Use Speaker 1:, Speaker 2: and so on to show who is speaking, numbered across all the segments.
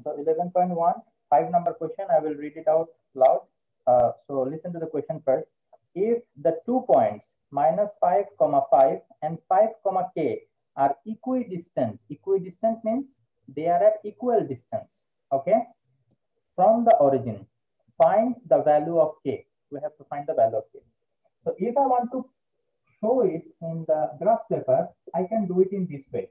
Speaker 1: So 11.1, 5 number question. I will read it out loud. So listen to the question first. If the 2 points -5, 5 and 5, k are equidistant. Equidistant means they are at equal distance. Okay, from the origin. Find the value of k. We have to find the value of k. So if I want to show it in the graph paper, I can do it in this way.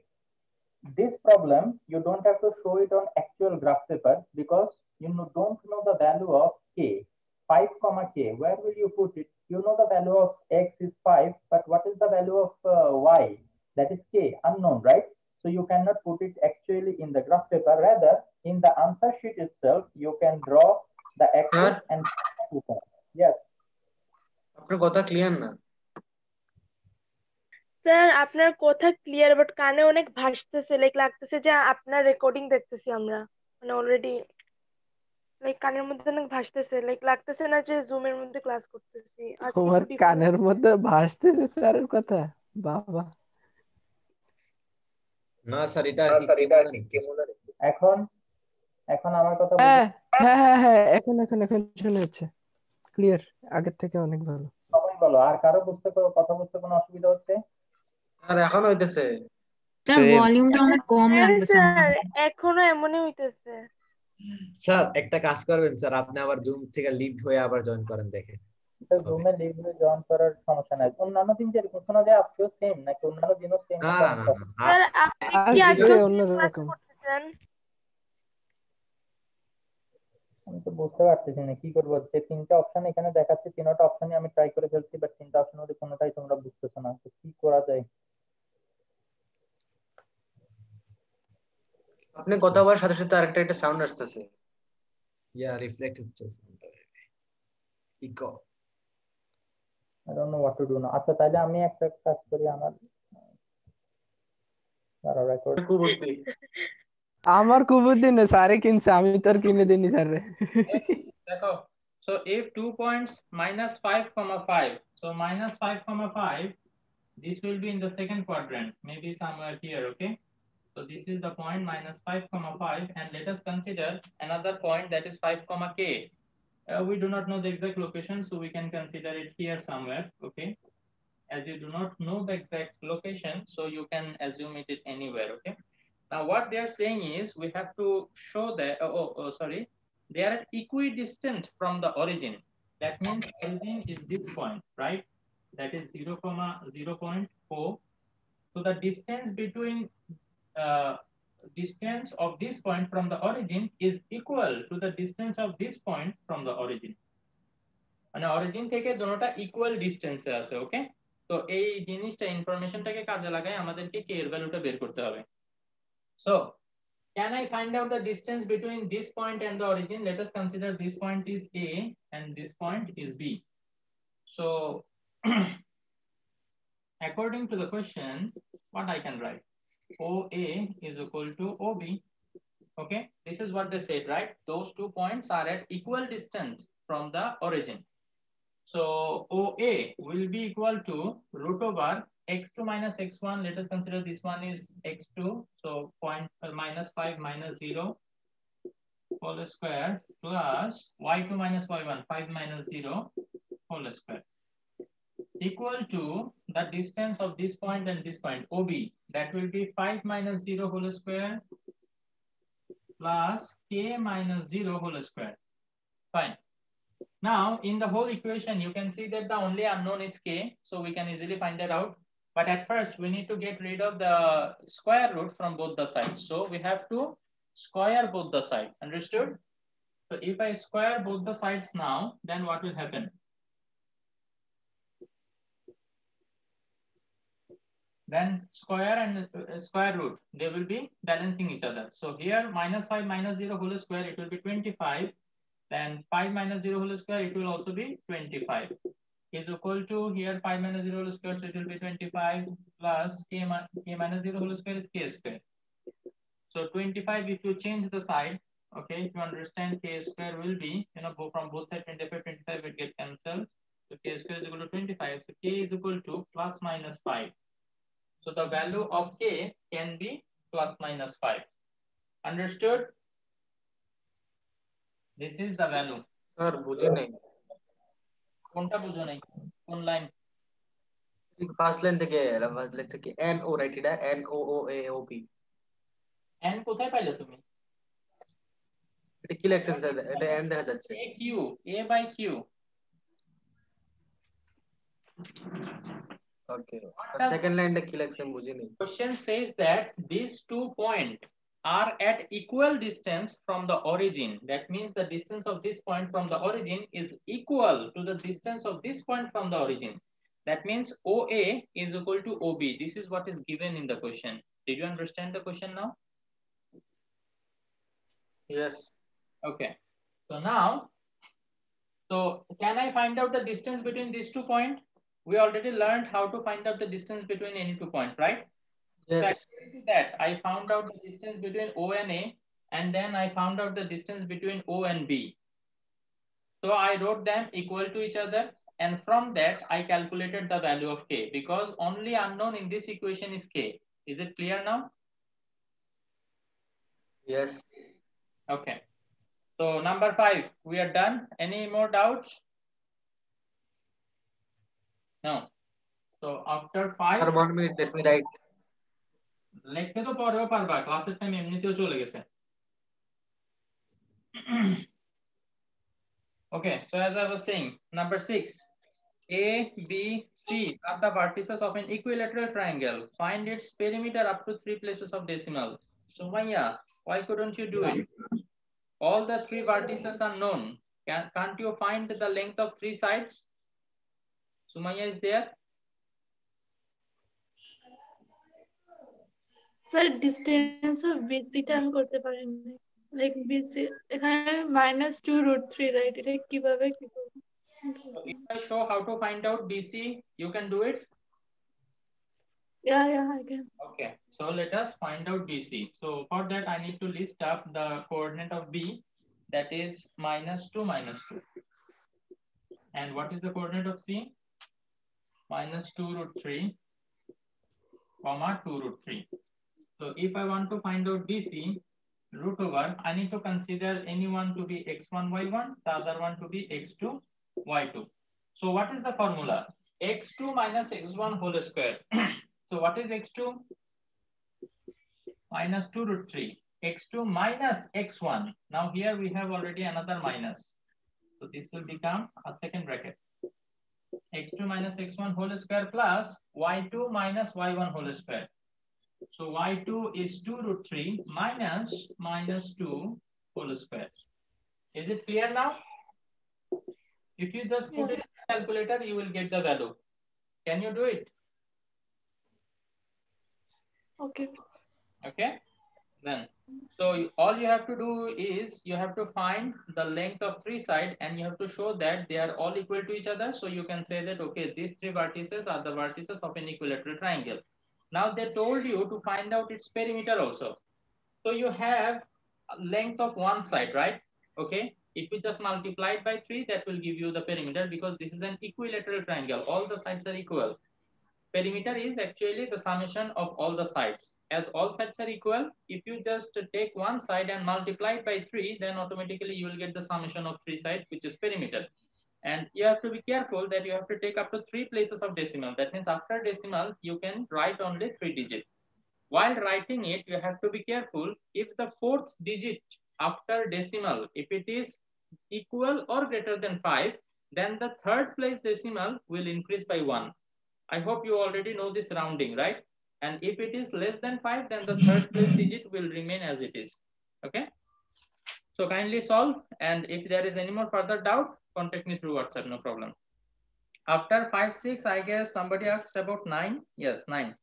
Speaker 1: This problem, you don't have to show it on actual graph paper because you don't know the value of k. 5, k. Where will you put it? You know the value of x is 5, but what is the value of y? That is k, unknown, right? So you cannot put it actually in the graph paper. Rather, in the answer sheet itself, you can draw the axis and 2 points. Yes.
Speaker 2: আপনার কথা clear না
Speaker 3: sir আপনার কথা clear but কানে অনেক ভাসতেছে, like লাগতেছে যে আপনার রেকর্ডিং দেখতেছি আমরা, মানে অলরেডি লাইক কানের মধ্যে অনেক ভাসতেছে, লাইক লাগতেছে না যে জুমের মধ্যে ক্লাস করতেছি।
Speaker 4: তোমার কানের মধ্যে ভাসতেছে স্যারের কথা, বাবা।
Speaker 2: না স্যার, এটা
Speaker 1: এখন এখন আমার কথা
Speaker 4: হ্যাঁ হ্যাঁ হ্যাঁ হ্যাঁ, এখন এখন এখন শুনে যাচ্ছে ক্লিয়ার, আগের থেকে অনেক ভালো।
Speaker 1: সবাই বলো, আর কারো কথা বুঝতে কোনো অসুবিধা হচ্ছে?
Speaker 2: স্যার এখন হইতেছে
Speaker 5: স্যার ভলিউমটা অনেক কম লাগতেছে
Speaker 3: স্যার এখনো এমনই হইতেছে।
Speaker 2: স্যার একটা কাজ করবেন স্যার, আপনি আবার জুম থেকে লিভ হয়ে আবার জয়েন করেন দেখেন।
Speaker 1: জুমে লিভ হয়ে জয়েন করার সমস্যা নাই। অন্যান্য দিন যেরকম শোনা যায় আজকেও সেম নাকি অন্যান্য দিনও সেম?
Speaker 2: না না না
Speaker 3: স্যার আপনি কি
Speaker 4: আজকে
Speaker 3: আজকে
Speaker 4: অন্যরকম।
Speaker 3: করতেছেন?
Speaker 1: আমি তো বুঝতে পারতেছি না কি করবো। যে 3টা অপশন এখানে দেখাচ্ছে, 3টা অপশনই আমি ট্রাই করে ফেলছি, বাট 3টা অপশনের মধ্যে কোনোটাই তোমরা বুঝতেছো না। তো কি করা যায়?
Speaker 2: আপনি কথা বলার সাথে সাথে আরেকটা একটা সাউন্ড আসতেছে, yeah reflective sound, echo.
Speaker 1: I don't know what to do now. আচ্ছা তাহলে আমি একটা কাজ করি, আমার রেকর্ড
Speaker 4: আমার কুবুদ্ধি না, স্যারে কিনছে, আমি তো আর কিনে দিইনি স্যারে।
Speaker 1: দেখো, so if 2 points -5, 5, so -5, 5, this will be in the second quadrant, maybe somewhere here. Okay, so this is the point -5, 5, and let us consider another point that is 5, k. We do not know the exact location, so we can consider it here somewhere. Okay, as you do not know the exact location, so you can assume it anywhere. Okay, now what they are saying is we have to show that sorry, they are equidistant from the origin. That means origin is this point, right? That is 0, 0.4. So the distance between distance of this point from the origin is equal to the distance of this point from the origin. মানে origin থেকে দুটোটা equal ডিসটেন্সে আছে। ওকে, তো এই জিনিসটা ইনফরমেশনটাকে কাজে লাগায় আমাদেরকে কে এর ভ্যালুটা বের করতে হবে। So can I find out the distance between this point and the origin? Let us consider this point is A and this point is B. So according to the question, what I can write? OA is equal to OB. Okay, this is what they said, right? Those 2 points are at equal distance from the origin. So OA will be equal to root over x2 minus x1. Let us consider this one is x2. So point -5 minus 0 whole square plus y2 minus y1, 5 minus 0 whole square, equal to the distance of this point and this point, OB. That will be 5 minus 0 whole square plus k minus 0 whole square. Fine. Now, in the whole equation, you can see that the only unknown is k, so we can easily find that out. But at first, we need to get rid of the square root from both the sides. So we have to square both the sides. Understood? So if I square both the sides now, then what will happen? Then square and square root, they will be balancing each other. So here -5 minus 0 whole square, it will be 25. Then 5 minus 0 whole square, it will also be 25. Is equal to here 5 minus 0 whole square, so it will be 25 plus k minus 0 whole square is k square. So 25, if you change the side, okay, if you understand, k square will be, go from both sides, 25, 25 will get cancelled. So k square is equal to 25. So k is equal to plus minus 5. So the value of k can be plus minus 5. Understood? This is the value.
Speaker 2: Sir বুঝে নেই
Speaker 1: কোনটা বুঝো নাই? কোন line?
Speaker 2: First line থেকে N O right এটা N O ও এ O P
Speaker 1: n কোথায় পাইলে তুমি?
Speaker 2: এটা কি লেখছেন স্যার এটা এন দেখা যাচ্ছে
Speaker 1: a q, a by q.
Speaker 2: Okay second লাইনটা কি লেখছেন বুঝে নেই
Speaker 1: Question says that these 2 points are at equal distance from the origin. That means the distance of this point from the origin is equal to the distance of this point from the origin. That means OA is equal to OB. This is what is given in the question. Did you understand the question now?
Speaker 2: Yes.
Speaker 1: Okay. So now, can I find out the distance between these 2 points? We already learned how to find out the distance between any 2 points, right?
Speaker 2: Yes.
Speaker 1: So according to that, I found out the distance between O and A, and then I found out the distance between O and B. So I wrote them equal to each other, and from that I calculated the value of K, because only unknown in this equation is K. Is it clear now?
Speaker 2: Yes.
Speaker 1: Okay. So number 5, we are done. Any more doubts? No. So after 5,
Speaker 2: Sir, 1 minute, let me write.
Speaker 1: লিখতে তো পরেও পারবা, ক্লাসের time এমনিতেও চলে গেছে। Okay, so as I was saying, number 6, A, B, C are the vertices of an equilateral triangle. Find its perimeter up to 3 places of decimal. Sumaya, why couldn't you do it? All the 3 vertices are known. Can't you find the length of 3 sides? Sumaya is there?
Speaker 6: Sir, distance of BC টা আমি করতে পারিনি। Like BC এখানে -2√3 right? এটা কিভাবে কি করব?
Speaker 1: So if I show how to find out BC, you can do it?
Speaker 6: Yeah, I can.
Speaker 1: Okay, so let us find out BC. So for that, I need to list up the coordinate of B, that is -2, -2. And what is the coordinate of C? -2√3, comma 2√3. So if I want to find out BC, root over, I need to consider any one to be x1, y1, the other one to be x2, y2. So what is the formula? x2 minus x1 whole square. So what is x2? -2√3. x2 minus x1. Now here we have already another minus. So this will become a second bracket. x2 minus x1 whole square plus y2 minus y1 whole square. So y2 is 2√3 minus -2 whole square. Is it clear now? If you just put it in the calculator, you will get the value. Can you do it?
Speaker 6: Okay.
Speaker 1: Okay. Then, so all you have to do is you have to find the length of 3 sides, and you have to show that they are all equal to each other. So you can say that, okay, these 3 vertices are the vertices of an equilateral triangle. Now they told you to find out its perimeter also. So you have a length of 1 side, right? Okay. If you just multiply it by 3, that will give you the perimeter, because this is an equilateral triangle. All the sides are equal. Perimeter is actually the summation of all the sides. As all sides are equal, if you just take 1 side and multiply it by 3, then automatically you will get the summation of 3 sides, which is perimeter. And you have to be careful that you have to take up to 3 places of decimal. That means after decimal, you can write only 3 digits. While writing it, you have to be careful. If the 4th digit after decimal, if it is equal or greater than 5, then the 3rd place decimal will increase by 1. I hope you already know this rounding, right? And if it is less than 5, then the 3rd place digit will remain as it is. Okay. So kindly solve. And if there is any more further doubt, contact me through WhatsApp, no problem. After 5, 6, I guess somebody asked about 9. Yes, 9.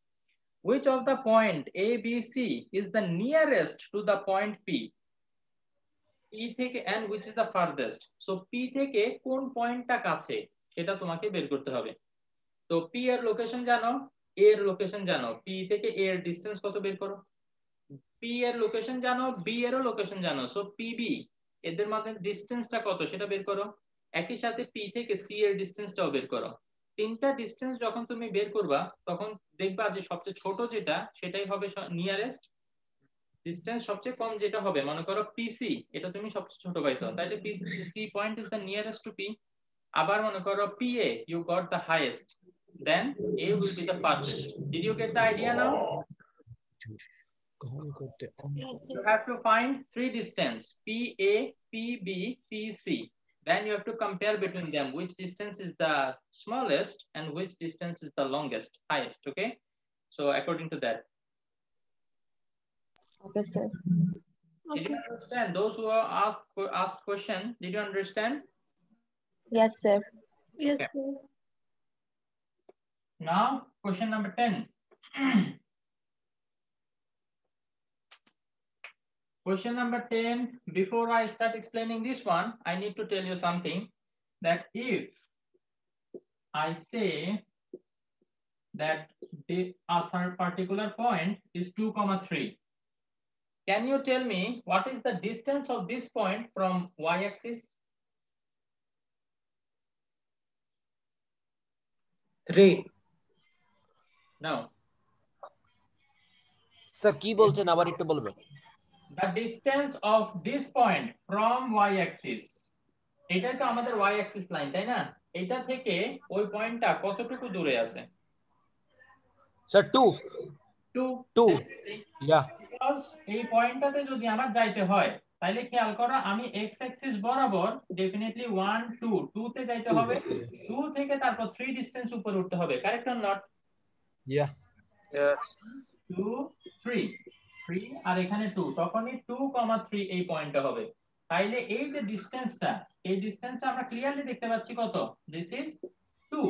Speaker 1: Which of the point A, B, C is the nearest to the point P? P থেকে and which is the farthest? So P থেকে কোন পয়েন্টটা কাছে সেটা তোমাকে বের করতে হবে। তো P এর লোকেশন জানো, A এর লোকেশন জানো, P থেকে A এর ডিসটেন্স কত বের করো। P এর লোকেশন জানো, B এরও লোকেশন জানো, সো PB এদের মধ্যে ডিসটেন্সটা কত সেটা বের করো। একই সাথে P থেকে C এর ডিসটেন্সটাও বের করো। 3টা ডিসটেন্স যখন তুমি বের করবা, তখন দেখবা যে সবচেয়ে ছোট যেটা সেটাই হবে নিয়ারেস্ট। ডিসটেন্স সবচেয়ে কম যেটা হবে মনে করো পিসি, এটা তুমি সবচেয়ে ছোট পাইছো, তাইলে C point is the nearest to P. আবার মনে করো PA you got the highest, then A will be the farthest. Did you get the idea now? You have to find three distance PA, PB, PC. Then you have to compare between them which distance is the smallest and which distance is the longest, highest. Okay, so according to that.
Speaker 5: Okay, sir.
Speaker 1: Did you understand? Those who are asked question, did you understand?
Speaker 5: Yes, sir.
Speaker 6: Yes,
Speaker 1: Okay.
Speaker 6: sir.
Speaker 1: Now question number 10. Question number 10, before I start explaining this one, I need to tell you something, that if I say that a particular point is 2,3, can you tell me what is the distance of this point from y-axis?
Speaker 2: 3.
Speaker 1: No.
Speaker 7: Sir কি বলছেন আবার একটু বলবেন?
Speaker 1: The distance of this point from y-axis, এটা তো আমাদের y-axis line, তাই না? এটা থেকে ওই পয়েন্টটা কতটুকু দূরে আছে?
Speaker 7: স্যার 2 ইয়া,
Speaker 1: বিকজ এই পয়েন্টটাতে যদি আমার যাইতে হয় তাহলে খেয়াল করো আমি x অ্যাক্সিস বরাবর ডেফিনেটলি 1 2 2 তে যাইতে হবে, 2 থেকে তারপর 3 ডিসটেন্স উপরে উঠতে হবে, correct or not?
Speaker 7: Yeah,
Speaker 2: Yes.
Speaker 1: 2 3 3 আর এখানে 2, তখনই 2,3 এই পয়েন্টটা হবে। তাইলে এই যে ডিসটেন্সটা, এই ডিসটেন্সটা আমরা ক্লিয়ারলি দেখতে পাচ্ছি কত, দিস ইজ 2।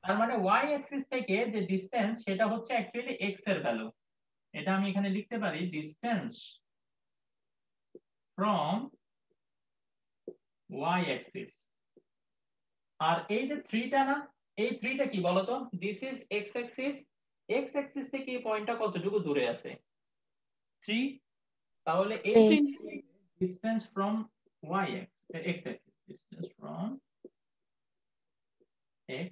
Speaker 1: তার মানে y অ্যাক্সিস থেকে যে ডিসটেন্স সেটা হচ্ছে অ্যাকচুয়ালি x এর ভ্যালু। এটা আমি এখানে লিখতে পারি ডিসটেন্স ফ্রম y অ্যাক্সিস। আর এই যে 3টা না, এই 3টা কি বলতো, this is x Axis, x Axis থেকে এই পয়েন্টটা কতটুকু দূরে আছে, 3। তাহলে এই distance from y Axis, x Axis, distance from x.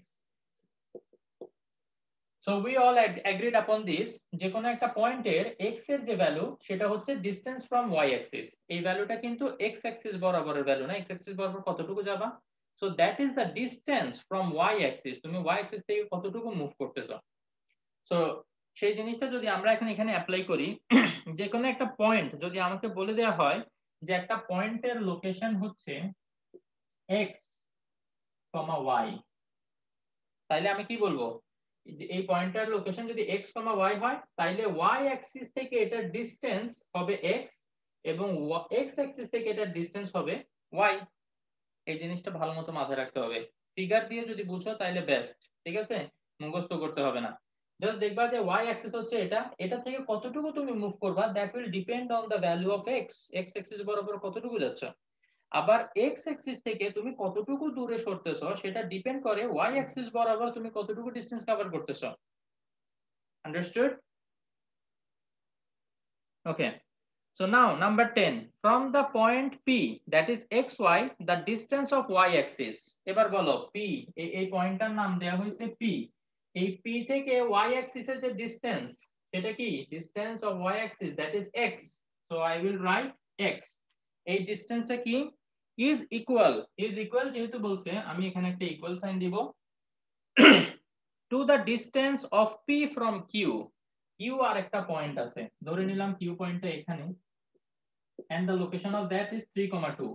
Speaker 1: So we all agreed upon this, যে কোনো একটা পয়েন্টের x এর যে ভ্যালু সেটা হচ্ছে ডিসটেন্স ফ্রম y অ্যাক্সিস। এই ভ্যালুটা কিন্তু x অ্যাক্সিস বরাবরের ভ্যালু না, x অ্যাক্সিস বরাবর কতটুকু যাবা, so that is the distance from y Axis, তুমি y অ্যাক্সিস থেকে কতটুকু মুভ করতেছো। সো সেই জিনিসটা যদি আমরা এখানে অ্যাপ্লাই করি, যে কোনো একটা পয়েন্ট যদি আমাকে বলে দেওয়া হয় যে একটা পয়েন্টের লোকেশন হচ্ছে x, y, তাইলে আমি কি বলবো, এই পয়েন্টের লোকেশন যদি x, y হয় তাইলে y অ্যাক্সিস থেকে এটার ডিসটেন্স হবে x এবং x অ্যাক্সিস থেকে এটার ডিসটেন্স হবে y। এই জিনিসটা ভালোমতো মাথায় রাখতে হবে, ফিগার দিয়ে যদি বুঝো তাইলে বেস্ট, ঠিক আছে, মুখস্থ করতে হবে না। জাস্ট দেখবা যে y অ্যাক্সিস হচ্ছে এটা, এটা থেকে কতটুকু তুমি মুভ করবা that will depend on the value of x, x Axis বরাবর কতটুকু যাচ্ছ। আবার x অ্যাক্সিস থেকে তুমি কতটুকু দূরে সরতেছো সেটা ডিপেন্ড করে y অ্যাক্সিস বরাবর তুমি কতটুকু ডিসটেন্স কভার করতেছো। Understood? Okay, so now number 10, from the point P that is xy the distance of y axis, এবার বলো P, এই পয়েন্টটার নাম দেয়া হয়েছে P, এই P থেকে y axis এর যে ডিসটেন্স সেটা কি, distance of y axis that is x, so I will write x। এই ডিসটেন্সটা কি, is equal যেহেতু বলছে আমি এখানে একটা ইকুয়াল সাইন দিব to the distance of P from Q। Q আর একটা পয়েন্ট আছে, ধরে নিলাম Q পয়েন্টটা এখানে, and the location of that is 3,2,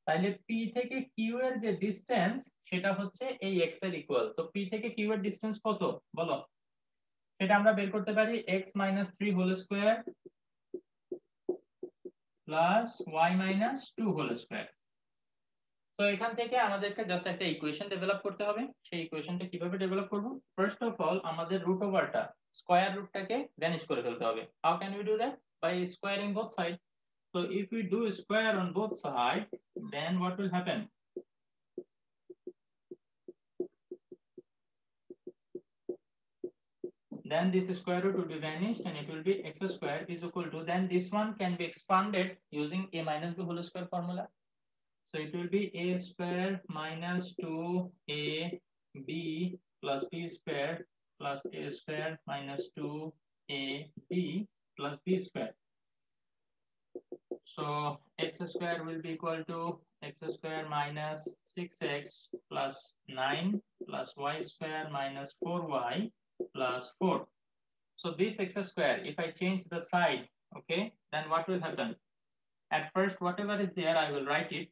Speaker 1: তাইলে P থেকে Q এর যে ডিসটেন্স সেটা হচ্ছে এই x এর ইকুয়াল। তো P থেকে Q এর ডিসটেন্স কত বলো, সেটা আমরা বের করতে পারি x - 3 whole square plus y - 2 whole square. তো এখান থেকে আমাদেরকে জাস্ট একটা ইকুয়েশন ডেভেলপ করতে হবে। সেই ইকুয়েশনটা কিভাবে ডেভেলপ করব, ফার্স্ট অফ অল আমাদের রুট ওভারটা, স্কয়ার রুটটাকে ভ্যানিশ করে ফেলতে হবে। How can we do that, by squaring both side. So if we do square on both sides, then what will happen? Then this square root will be vanished and it will be x square is equal to, then this one can be expanded using a minus b whole square formula. So it will be a square minus 2ab plus b square plus a square minus 2ab plus b square. So x square will be equal to x square minus 6x plus 9 plus y square minus 4y plus 4. So this x square, if I change the side, okay, then what will happen? At first, whatever is there, I will write it.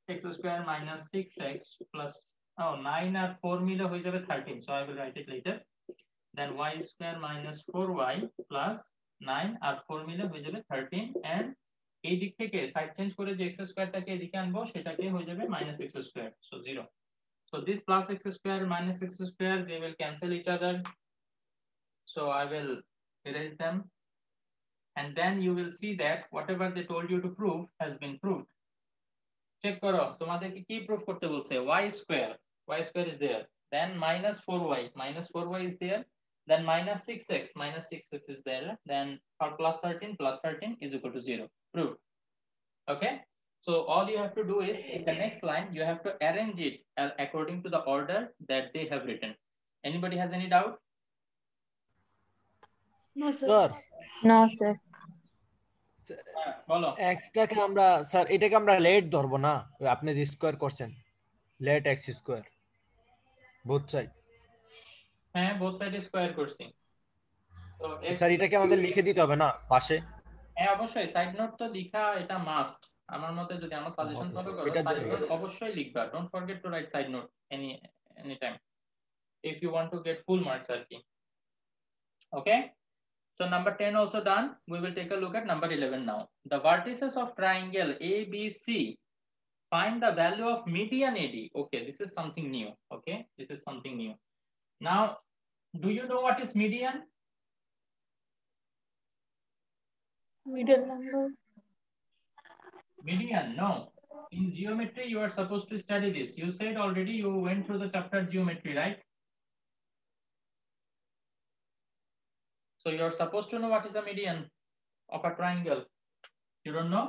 Speaker 1: X square minus 6x plus 9 or 4 mila hoye jabe 13. So I will write it later. Then y square minus 4y plus 9 or 4 mila hoye jabe 13, and এই দিক থেকে side change করে যে x স্কয়ারটাকে এদিকে আনবো সেটাকে হয়ে যাবে minus x square. So 0. So this plus x square minus x square, they will cancel each other. So I will erase them. And then you will see that whatever they told you to prove has been proved. Check করো তোমাদেরকে কি proof করতে বলছে? y square is there, then minus 4y is there, then minus 6x is there, then for plus 13 is equal to 0. Proved. Okay, so all you have to do is in the next line you have to arrange it according to the order that they have written. Anybody has any doubt?
Speaker 6: No, sir.
Speaker 7: Sir
Speaker 5: No, sir.
Speaker 1: বলো।
Speaker 7: এক্সটাকে আমরা sir এটাকে আমরা late ধরবো না, ওই আপনি যে square করছেন let x square both side.
Speaker 1: হ্যাঁ, both side স্কয়ার করছি। তো
Speaker 7: স্যার এটাকে আমাদের লিখে দিতে হবে না পাশে?
Speaker 1: হ্যাঁ অবশ্যই, সাইড নোট তো লেখা এটা মাস্ট। আমার মতে যদি আমার সাজেশন ফলো করো, সাইড নোট অবশ্যই লিখবা। Don't forget to right side note any time if you want to get full marks আর কি। Okay, so number 10 also done. We will take a look at number 11 now. The vertices of triangle ABC, find the value of median AD. Okay, this is something new. Okay, this is something new. Now, do you know what is median?
Speaker 6: Middle number.
Speaker 1: Median, no. In geometry, you are supposed to study this. You said already you went through the chapter geometry, right? So you are supposed to know what is a median of a triangle. You don't know?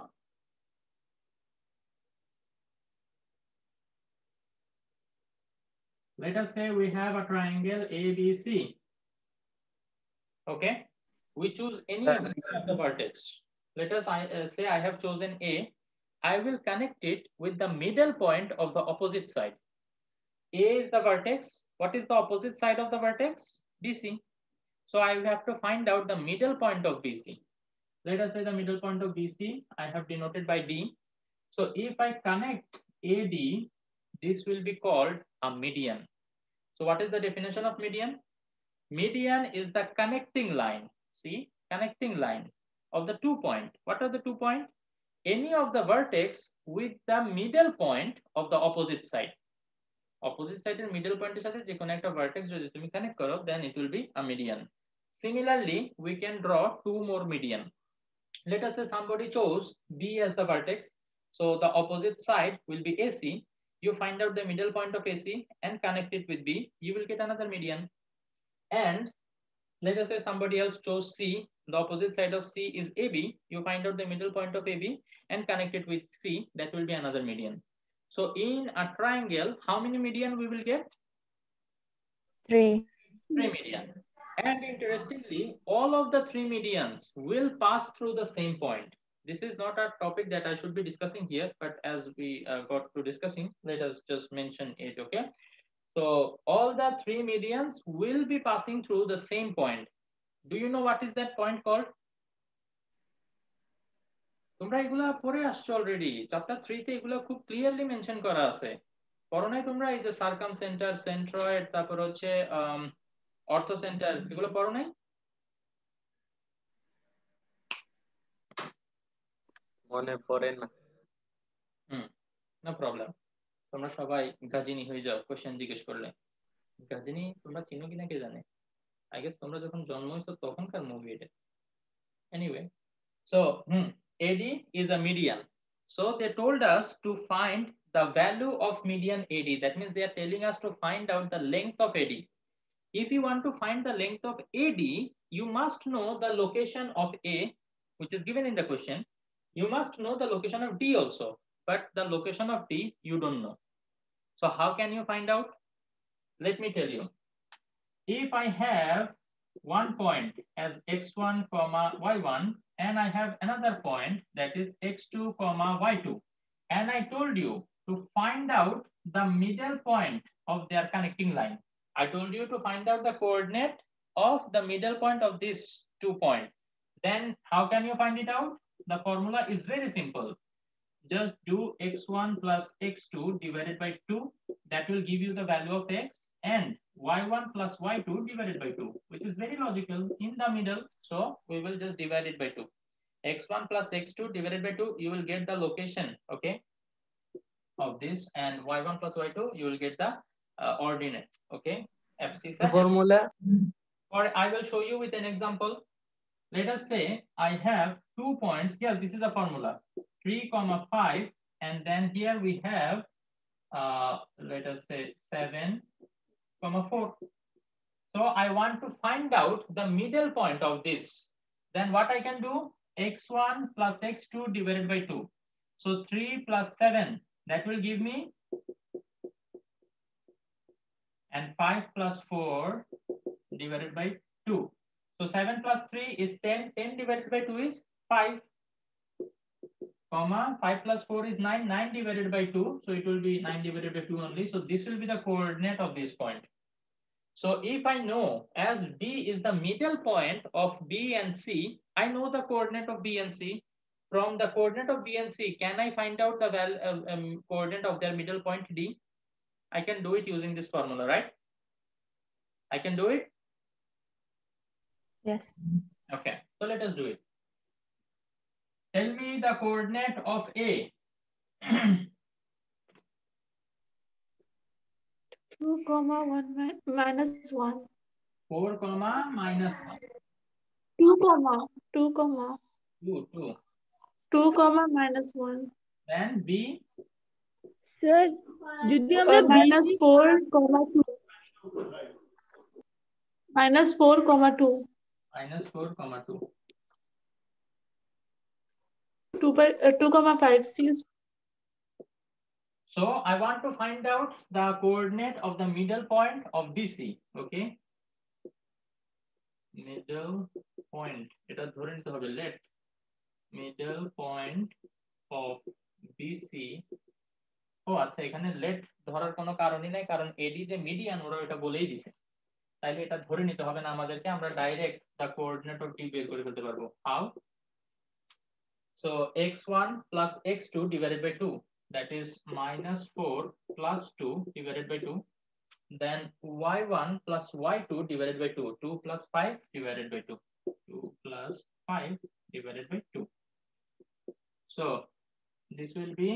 Speaker 1: Let us say we have a triangle ABC. Okay, we choose any of the vertex. Let us say I have chosen A. I will connect it with the middle point of the opposite side. A is the vertex. What is the opposite side of the vertex? BC. So I will have to find out the middle point of BC. Let us say the middle point of BC I have denoted by D. So if I connect AD, this will be called a median. So what is the definition of median? Median is the connecting line. See, connecting line of the 2 points. What are the 2 points? Any of the vertex with the middle point of the opposite side. Opposite side and middle point is যে কোনো একটা vertex যদি তুমি connect করো, then it will be a median. Similarly, we can draw 2 more median. Let us say somebody chose B as the vertex. So the opposite side will be AC. You find out the middle point of AC and connect it with B. You will get another median. And let us say somebody else chose C. The opposite side of C is AB. You find out the middle point of AB and connect it with C. That will be another median. So in a triangle, how many median we will get?
Speaker 5: 3.
Speaker 1: 3 median. And interestingly, all of the 3 medians will pass through the same point. This is not a topic that I should be discussing here, but as we got to discussing, let us just mention it, okay? So all the 3 medians will be passing through the same point. Do you know what is that point called? তোমরা এগুলা পড়ে আসছো already, chapter 3 তে এগুলা খুব clearly mention করা আছে। পড়ো নাই তোমরা? এই যে সার্কাম সেন্টার, সেন্ট্রয়েড, তারপর হচ্ছে অর্থ সেন্টার, এগুলো পড়ো নাই?
Speaker 2: মনে পড়ে না।
Speaker 1: নো প্রবলেম, তোমরা সবাই গাজিনী হয়ে যাও কোশ্চেন জিজ্ঞেস করলে। গাজিনী তোমরা চিনো কিনা কে জানে? আই গেস তোমরা যখন জন্ম হয়েছো তখনকার মুভি এটা। Anyway, so AD is a median. So they told us to find the value of median AD. That means they are telling us to find out the length of AD. If you want to find the length of AD, you must know the location of A, which is given in the question. You must know the location of D also, but the location of D you don't know. So how can you find out? Let me tell you. If I have one point as x1, y1, and I have another point that is x2 comma y2, and I told you to find out the middle point of their connecting line. I told you to find out the coordinate of the middle point of these 2 points. Then how can you find it out? The formula is very simple. Just do x1 plus x2 divided by 2. That will give you the value of x, and y1 plus y2 divided by 2, which is very logical in the middle. So we will just divide it by 2. x1 plus x2 divided by 2, you will get the location, okay, of this, and y1 plus y2, you will get the ordinate, okay. FC
Speaker 2: The formula.
Speaker 1: or I will show you with an example. Let us say I have 2 points. Yes, this is a formula, 3 comma 5, and then here we have let us say 7 comma 4. So I want to find out the middle point of this. Then what I can do? x1 plus x2 divided by 2. So 3 plus 7, that will give me, and 5 plus 4 divided by 2. So 7 plus 3 is 10. 10 divided by 2 is 5. Comma 5 plus 4 is 9. 9 divided by 2. So it will be 9 divided by 2 only. So this will be the coordinate of this point. So if I know as D is the middle point of B and C, I know the coordinate of B and C. From the coordinate of B and C, can I find out the coordinate of their middle point D? I can do it using this formula, right? I can do it?
Speaker 5: Yes.
Speaker 1: Okay, so let us do it. Tell me the coordinate of A.
Speaker 6: 2 comma 1 minus 1.
Speaker 1: 4 comma minus 1.
Speaker 6: 2 comma 2 comma
Speaker 1: 2, 2.
Speaker 6: 2 comma minus 1.
Speaker 1: Then B.
Speaker 3: Sir যদি আমরা
Speaker 6: minus 4 comma 2. Minus 4 comma 2.
Speaker 1: Minus 4 comma 2.
Speaker 6: 2 comma 5. C is.
Speaker 1: So I want to find out the coordinate of the middle point of BC. Okay. Middle point. It is let middle point of BC. Oh, আচ্ছা এখানে let ধরার কোনো কারণই নাই, কারণ AD যে median ওরা এটা বলেই দিছে, তাইলে এটা ধরে নিতে হবে না আমাদেরকে, আমরা direct the coordinate of D বের করে ফেলতে পারবো। How? So x1 plus x2 divided by 2, that is minus 4 plus 2 divided by 2. Then y1 plus y2 divided by 2, 2 plus 5 divided by 2, 2 plus 5 divided by 2. So this will be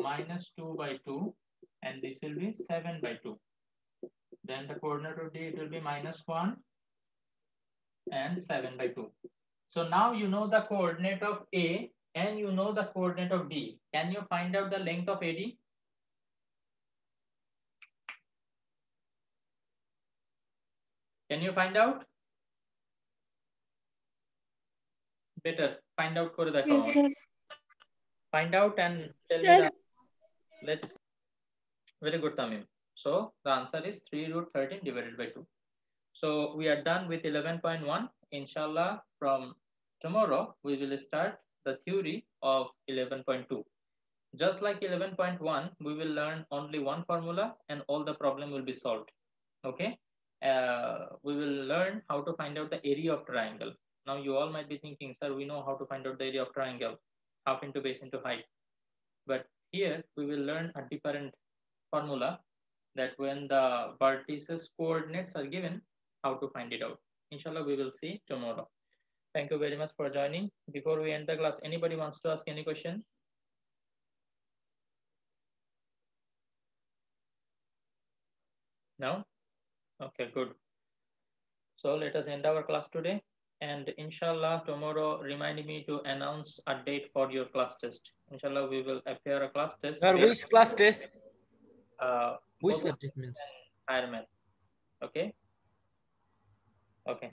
Speaker 1: minus 2 by 2, and this will be 7 by 2. Then the coordinate of D, it will be minus 1 and 7 by 2. So now you know the coordinate of A and you know the coordinate of D. Can you find out the length of AD? Can you find out? Better find out kore dekho.
Speaker 6: Yes, sir.
Speaker 1: Find out and tell me the. Let's. Very good, Tamim. So the answer is 3 root 13 divided by 2. So we are done with 11.1. Inshallah, from tomorrow we will start the theory of 11.2. Just like 11.1, we will learn only one formula and all the problem will be solved. Okay. We will learn how to find out the area of triangle. Now you all might be thinking, sir, we know how to find out the area of triangle, half into base into height. But here we will learn a different formula, that when the vertices coordinates are given, how to find it out. Inshallah, we will see tomorrow. Thank you very much for joining. Before we end the class, anybody wants to ask any question? No? Okay, good. So let us end our class today. And inshallah, tomorrow remind me to announce a date for your class test. Inshallah, we will appear a class test.
Speaker 7: Sir, which class test? Which
Speaker 1: Both
Speaker 7: subject means?
Speaker 1: Higher math. Okay. Okay.